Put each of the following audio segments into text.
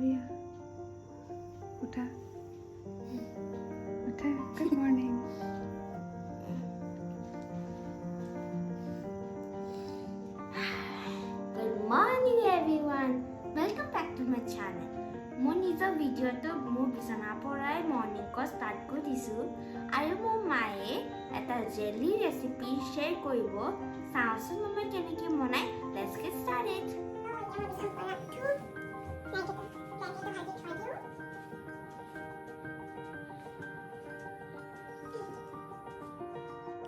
Maria. Uta. Uta. Good morning. Good morning everyone. Welcome back to my channel. মই নিজৰ ভিডিঅ'টো মোৰ বিচনাৰ পৰাই মৰ্ণিং ষ্টাৰ্ট কৰি দিছোঁ আৰু মোৰ মায়ে এটা জেলি ৰেচিপি শ্বেয়াৰ কৰিব চাওঁচোন মই কেনেকৈ বনাই লেটছ গেট ষ্টাৰ্টেড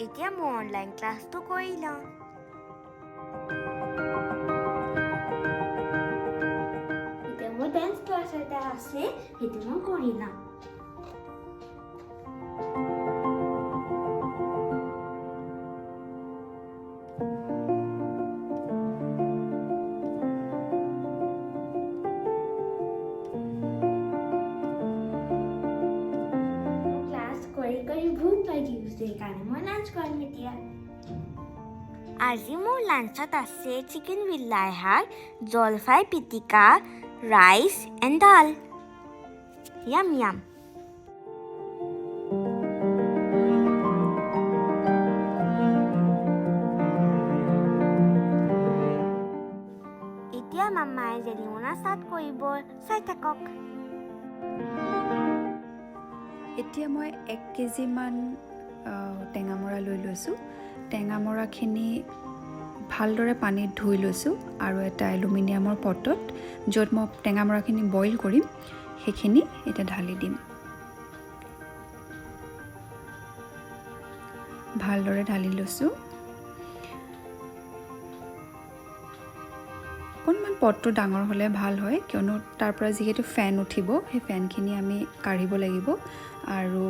এতিয়া মই অনলাইন ক্লাছটো কৰি লওঁ মোৰ ডান্স ক্লাছ এটা আছে সেইটো মই কৰি লওঁ ক্লাছ কৰি ভোক লাগি গৈছে সেইকাৰণে মই লাঞ্চ কৰিম এতিয়া আজি মোৰ লাঞ্চত আছে চিকেন বিলাহী শাক জলফাই পিটিকা rice and dal. Yum yum. এতিয়া মামাই জেলি বনোৱা ষ্টাৰ্ট কৰিব চাই থাকক এতিয়া মই 1 কেজি মান টেঙামৰা লৈ লৈছোঁ টেঙামৰাখিনি ভালদৰে পানীত ধুই লৈছোঁ আৰু এটা এলুমিনিয়ামৰ পটত য'ত মই টেঙামৰাখিনি বইল কৰিম সেইখিনি এতিয়া ঢালি দিম ভালদৰে ঢালি লৈছোঁ অকণমান পটটো ডাঙৰ হ'লে ভাল হয় কিয়নো তাৰ পৰা যিহেতু ফেন উঠিব সেই ফেনখিনি আমি কাঢ়িব লাগিব আৰু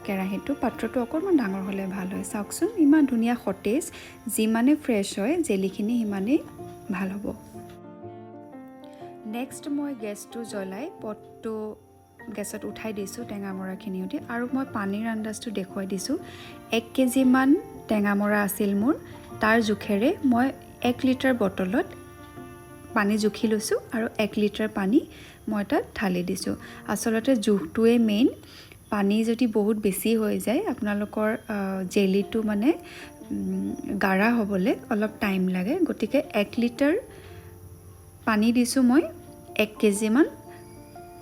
কেৰাহীটো পাত্ৰটো অকণমান ডাঙৰ হ'লে ভাল হয় চাওকচোন ইমান ধুনীয়া সতেজ যিমানে ফ্ৰেছ হয় জেলিখিনি সিমানেই ভাল হ'ব নেক্সট মই গেছটো জ্বলাই পটটো গেছত উঠাই দিছোঁ টেঙামৰাখিনি দি আৰু মই পানীৰ আন্দাজটো দেখুৱাই দিছোঁ 1 কেজি মান টেঙামৰা আছিল মোৰ তাৰ জোখেৰে মই 1 লিটাৰ বটলত পানী জুখি লৈছোঁ আৰু 1 লিটাৰ পানী মই তাত ঢালি দিছোঁ আচলতে জোখটোৱে মেইন পানী যদি বহুত বেছি হৈ যায় আপোনালোকৰ জেলিটো মানে গাঢ়া হ'বলৈ অলপ টাইম লাগে গতিকে 1 লিটাৰ পানী দিছোঁ মই 1 কেজি মান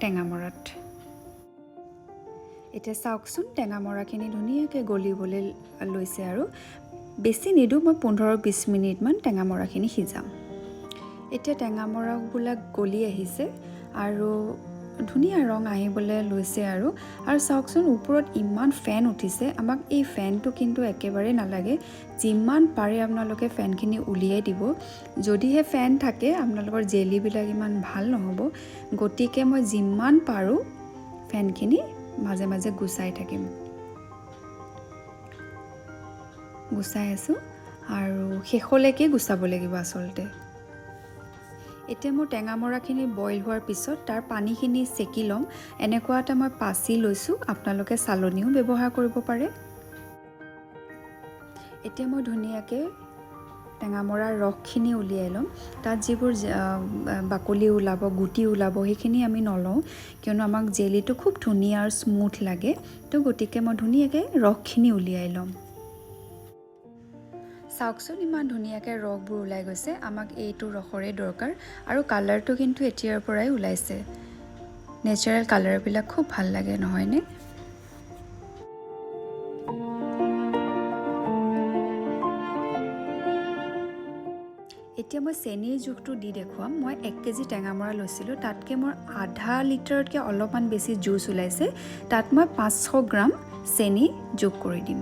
টেঙামৰাত এতিয়া চাওকচোন টেঙামৰাখিনি ধুনীয়াকৈ গলিবলৈ লৈছে আৰু বেছি নিদিওঁ মই 15-20 মিনিটমান টেঙামৰাখিনি সিজাম এতিয়া টেঙামৰাবিলাক গলি আহিছে আৰু ধুনীয়া ৰং আহিবলৈ লৈছে আৰু চাওকচোন ওপৰত ইমান ফেন উঠিছে আমাক এই ফেনটো কিন্তু একেবাৰে নালাগে যিমান পাৰে আপোনালোকে ফেনখিনি উলিয়াই দিব যদিহে ফেন থাকে আপোনালোকৰ জেলিবিলাক ইমান ভাল নহ'ব গতিকে মই যিমান পাৰোঁ ফেনখিনি মাজে মাজে গুচাই থাকিম গুচাই আছোঁ আৰু শেষলৈকে গুচাব লাগিব আচলতে এতিয়া মোৰ টেঙামৰাখিনি বইল হোৱাৰ পিছত তাৰ পানীখিনি চেকি ল'ম এনেকুৱা এটা মই পাচি লৈছোঁ আপোনালোকে চালনীও ব্যৱহাৰ কৰিব পাৰে এতিয়া মই ধুনীয়াকৈ টেঙামৰাৰ ৰসখিনি উলিয়াই ল'ম তাত যিবোৰ বাকলি ওলাব গুটি ওলাব সেইখিনি আমি নলওঁ কিয়নো আমাক জেলিটো খুব ধুনীয়া আৰু স্মুথ লাগে তো গতিকে মই ধুনীয়াকৈ ৰসখিনি উলিয়াই ল'ম চাওকচোন ইমান ধুনীয়াকৈ ৰসবোৰ ওলাই গৈছে আমাক এইটো ৰসৰে দৰকাৰ আৰু কালাৰটো কিন্তু এতিয়াৰ পৰাই ওলাইছে নেচাৰেল কালাৰবিলাক খুব ভাল লাগে নহয়নে এতিয়া মই চেনিৰ জোখটো দি দেখুৱাম মই 1 কেজি টেঙামৰা লৈছিলোঁ তাতকৈ মোৰ আধা লিটাৰতকৈ অলপমান বেছি জুচ ওলাইছে তাত মই 500 গ্ৰাম চেনি যোগ কৰি দিম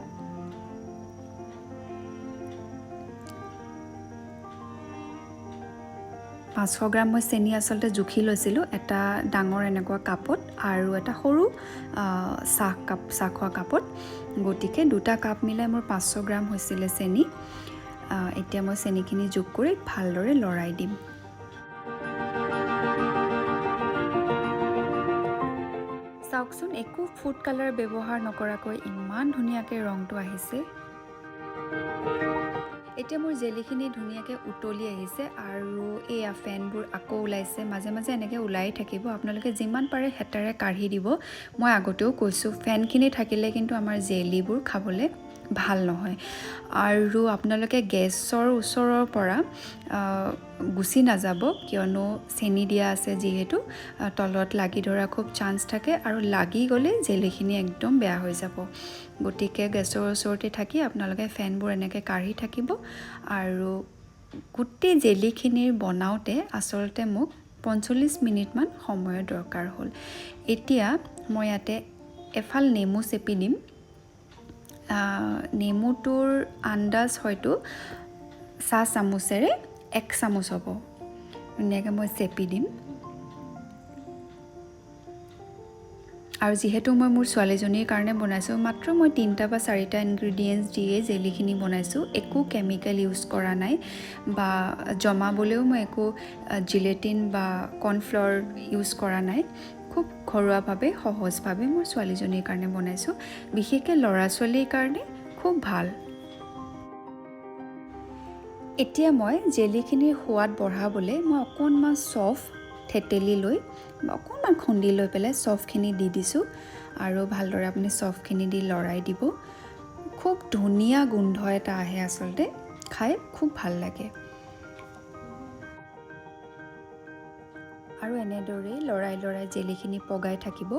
পাঁচশ গ্ৰাম মই চেনি আচলতে জুখি লৈছিলোঁ এটা ডাঙৰ এনেকুৱা কাপত আৰু এটা সৰু চাহ খোৱা কাপত গতিকে দুটা কাপ মিলাই মোৰ 500 গ্ৰাম হৈছিলে চেনি এতিয়া মই চেনিখিনি যোগ কৰি ভালদৰে লৰাই দিম চাওকচোন একো ফুড কালাৰ ব্যৱহাৰ নকৰাকৈ ইমান ধুনীয়াকৈ ৰংটো আহিছে এতিয়া মোৰ জেলিখিনি ধুনীয়াকৈ উতলি আহিছে আৰু এয়া ফেনবোৰ আকৌ ওলাইছে, মাজে মাজে এনেকৈ ওলাই থাকিব। আপোনালোকে যিমান পাৰে হেতাৰে কাঢ়ি দিব। মই আগতেও কৈছোঁ ফেনখিনি থাকিলে কিন্তু আমাৰ জেলিবোৰ খাবলৈ ভাল নহয়। আৰু আপোনালোকে গেছৰ ওচৰৰ পৰা গুচি নাযাব, কিয়নো চেনি দিয়া আছে যিহেতু তলত লাগি ধৰা খুব চান্স থাকে আৰু লাগি গ'লে জেলিখিনি একদম বেয়া হৈ যাব। গতিকে গেছৰ ওচৰতে থাকি আপোনালোকে ফেনবোৰ এনেকৈ কাঢ়ি থাকিব। আৰু গোটেই জেলিখিনিৰ বনাওঁতে আচলতে মোক 45 মিনিটমান সময়ৰ দৰকাৰ হ'ল। এতিয়া মই ইয়াতে এফাল নেমু চেপি দিম। নেমুটোৰ আন্দাজ হয়তো চাহ চামুচেৰে 1 চামুচ হ'ব। ধুনীয়াকৈ মই চেপি দিম। আৰু যিহেতু মই মোৰ ছোৱালীজনীৰ কাৰণে বনাইছোঁ, মাত্ৰ মই 3টা বা 4টা ইনগ্ৰিডিয়েণ্টছ দিয়ে জেলিখিনি বনাইছোঁ। একো কেমিকেল ইউজ কৰা নাই বা জমাবলৈও মই একো জিলেটিন বা কৰ্ণফ্ল'ৰ ইউজ কৰা নাই। খুব ঘৰুৱাভাৱে সহজভাৱে মোৰ ছোৱালীজনীৰ কাৰণে বনাইছোঁ। বিশেষকৈ ল'ৰা ছোৱালীৰ কাৰণে খুব ভাল। এতিয়া মই জেলিখিনিৰ সোৱাদ বঢ়াবলৈ মই অকণমান চফ থেতেলি লৈ অকণমান খুন্দি লৈ পেলাই চফখিনি দি দিছোঁ। আৰু ভালদৰে আপুনি চফখিনি দি লৰাই দিব। খুব ধুনীয়া গোন্ধ এটা আহে, আচলতে খাই খুব ভাল লাগে। আৰু এনেদৰেই লৰাই লৰাই জেলিখিনি পগাই থাকিব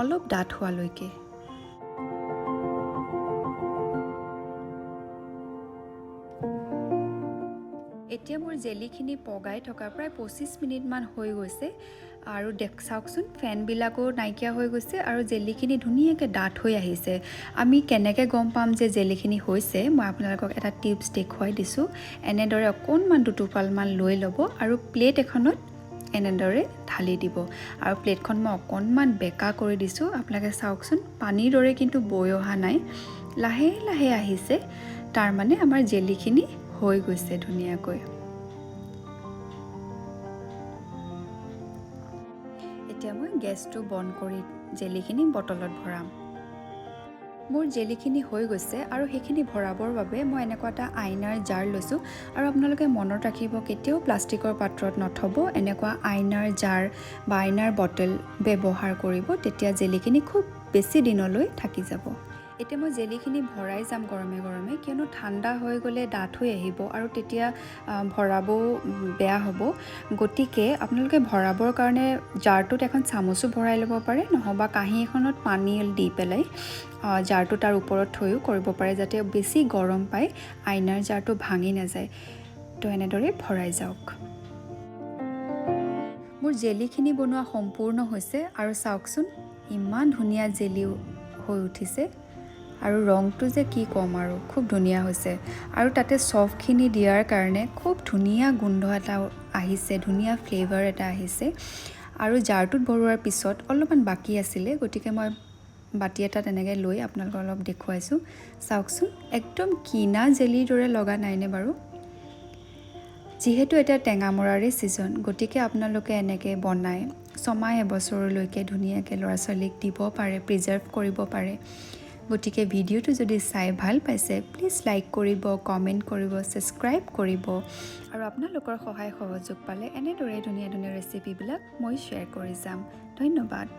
অলপ ডাঠ হোৱালৈকে। এতিয়া মোৰ জেলিখিনি পগাই থকা প্ৰায় 25 মিনিটমান হৈ গৈছে। আৰু চাওকচোন ফেনবিলাকো নাইকিয়া হৈ গৈছে আৰু জেলিখিনি ধুনীয়াকৈ ডাঠ হৈ আহিছে। আমি কেনেকৈ গম পাম যে জেলিখিনি হৈছে, মই আপোনালোকক এটা টিপছ দেখুৱাই দিছোঁ। এনেদৰে অকণমান দুটোপালমান লৈ ল'ব আৰু প্লেট এখনত এনেদৰে ঢালি দিব। আৰু প্লেটখন মই অকণমান বেকা কৰি দিছোঁ। আপোনালোকে চাওকচোন পানীৰ দৰে কিন্তু বৈ অহা নাই, লাহে লাহে আহিছে। তাৰমানে আমাৰ জেলিখিনি হৈ গৈছে ধুনীয়াকৈ। এতিয়া মই গেছটো বন্ধ কৰি জেলিখিনি বটলত ভৰাম। মোৰ জেলিখিনি হৈ গৈছে আৰু সেইখিনি ভৰাবৰ বাবে মই এনেকুৱা এটা আইনাৰ জাৰ লৈছোঁ। আৰু আপোনালোকে মনত ৰাখিব, কেতিয়াও প্লাষ্টিকৰ পাত্ৰত নথব। এনেকুৱা আইনাৰ জাৰ বা আইনাৰ বটল ব্যৱহাৰ কৰিব, তেতিয়া জেলিখিনি খুব বেছি দিনলৈ থাকি যাব। এতিয়া মই জেলিখিনি ভৰাই যাম গৰমে গৰমে, কিয়নো ঠাণ্ডা হৈ গ'লে ডাঠ হৈ আহিব আৰু তেতিয়া ভৰাবও বেয়া হ'ব। গতিকে আপোনালোকে ভৰাবৰ কাৰণে জাৰটোত এখন চামুচো ভৰাই ল'ব পাৰে, নহবা কাঁহী এখনত পানী দি পেলাই জাৰটো তাৰ ওপৰত থৈও কৰিব পাৰে, যাতে বেছি গৰম পাই আইনাৰ জাৰটো ভাঙি নাযায়। তো এনেদৰে ভৰাই যাওক। মোৰ জেলিখিনি বনোৱা সম্পূৰ্ণ হৈছে আৰু চাওকচোন ইমান ধুনীয়া জেলি হৈ উঠিছে। আৰু ৰংটো যে কি ক'ম, আৰু খুব ধুনীয়া হৈছে। আৰু তাতে চফখিনি দিয়াৰ কাৰণে খুব ধুনীয়া গোন্ধ এটা আহিছে, ধুনীয়া ফ্লেভাৰ এটা আহিছে। আৰু জাৰটোত ভৰোৱাৰ পিছত অলপমান বাকী আছিলে, গতিকে মই বাতি এটা তেনেকৈ লৈ আপোনালোকক অলপ দেখুৱাইছোঁ। চাওকচোন একদম কিনা জেলিৰ দৰে লগা নাইনে বাৰু? যিহেতু এতিয়া টেঙামৰাৰে ছিজন, গতিকে আপোনালোকে এনেকৈ বনাই ছমাহ এবছৰলৈকে ধুনীয়াকৈ ল'ৰা ছোৱালীক দিব পাৰে, প্ৰিজাৰ্ভ কৰিব পাৰে। গতিকে ভিডিঅ'টো যদি চাই ভাল পাইছে, প্লিজ লাইক কৰিব, কমেণ্ট কৰিব, ছাবস্ক্ৰাইব কৰিব। আৰু আপোনালোকৰ সহায় সহযোগ পালে এনেদৰে ধুনীয়া ধুনীয়া ৰেচিপিবিলাক মই শ্বেয়াৰ কৰি যাম। ধন্যবাদ।